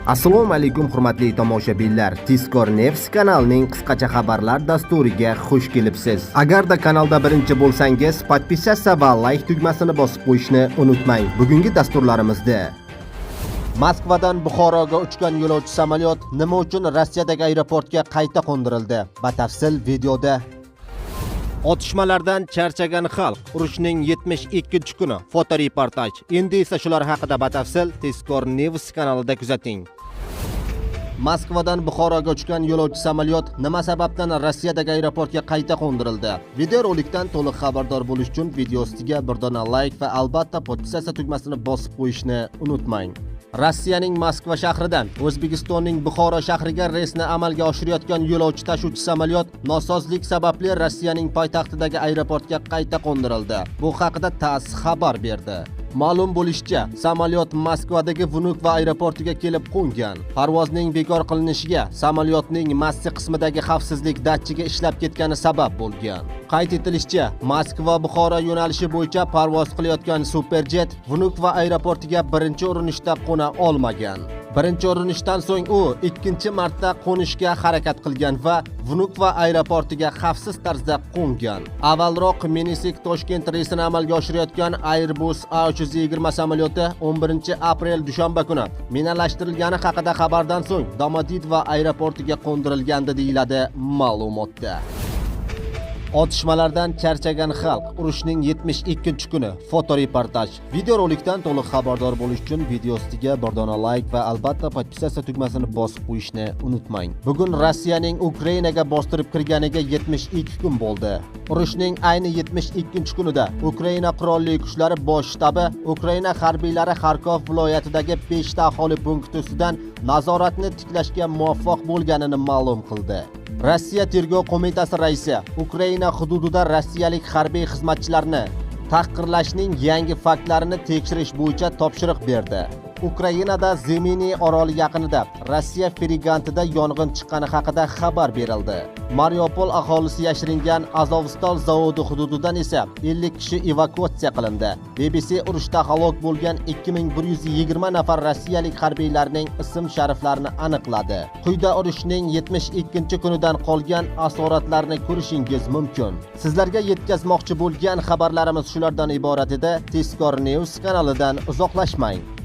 Assalomu alaykum hurmatli tomoshabinlar. Tezkor News kanalining qisqacha xabarlar dasturiga xush kelibsiz. Agarda kanalda birinchi bo'lsangiz, podpisatsiya va like tugmasini bosib qo'yishni unutmang. Bugungi dasturlarimizda Moskvadan Buxoroga uchgan yo'lovchi samolyot nima uchun Rossiyadagi aeroportga qayta qo'ndirildi? Batafsil videoda. Otishmalardan charchagan xalq, urushning 72-kuni, fotoreportaj. Endi esa shular haqida batafsil Tezkor News kanalida kuzating. Moskvadan Buxoroga uchgan yo'lovchi samolyot nima sababdan Rossiyadagi aeroportga qayta qo'ndirildi? Videorolikdan to'liq xabardor bo'lish uchun video ostiga bir dona like va albatta podpisatsiya tugmasini bosib qo'yishni unutmang. Rossiyaning Moskva shahridan O'zbekistonning Buxoro shahriga reysni amalga oshirayotgan yo'lovchi tashuvchi samolyot nosozlik sababli Rossiyaning poytaxtidagi aeroportga qayta qo'ndirildi. Bu haqida TASS xabar berdi. Ma'lum bo'lishicha, samolyot Moskvadagi Vnukovo aeroportiga kelib qo'ngan. Parvozning bekor qilinishiga samolyotning mastli qismidagi xavfsizlik datchigi ishlab ketgani sabab bo'lgan. Qayd etilishicha, Moskva-Buxoro yo'nalishi bo'yicha parvoz qilayotgan Superjet Vnukovo aeroportiga birinchi urinishda qo'na olmagan. Birinchi urinishdan so'ng u ikkinchi marta qo'nishga harakat qilgan va Vnukovo aeroportiga xavfsiz tarzda qo'ngan. Avvalroq Minsk Toshkent reysini amalga oshirayotgan Airbus A320 samolyoti 11-aprel dushanba kuni minalashtirilgani haqida xabardan so'ng Domodedovo aeroportiga qo'ndirilgandi deyiladi ma'lumotda. Otishmalardan charchagan xalq, urushning 72-kuni, fotoreportaj. Videorolikdan to'liq xabardor bo'lish uchun video ostiga bir dona like va albatta podpisatsiya tugmasini bosib qo'yishni unutmang. Bugun Rossiyaning Ukrainaga bostirib kirganiga 72 kun bo'ldi. Urushning ayni 72-kunida Ukraina qurolli kuchlari bosh shtabi Ukraina harbiylari Xarkov viloyatidagi 5 ta aholi punkti ustidan nazoratni tiklashga muvaffaq bo'lganini ma'lum qildi. Rossiya Tergov qo'mitasi raisi Ukraina hududida rossiyalik harbiy xizmatchilarni tahqirlashning yangi faktlarini tekshirish bo'yicha topshiriq berdi. Ukrainada Zemini oroli yaqinida Rossiya frigantida yong'in chiqqani haqida xabar berildi. Mariupol aholisi yashiringan Azovstal zavodi hududidan esa 50 kishi evakuatsiya qilindi. BBC urushda halok bo'lgan 2120 nafar rossiyalik harbiylarning ism-shariflarini aniqladi. Quyida urushning 72-kunidan qolgan asoratlarni ko'rishingiz mumkin. Sizlarga yetkazmoqchi bo'lgan xabarlarimiz shulardan iborat edi. Tezkor News kanalidan uzoqlashmang.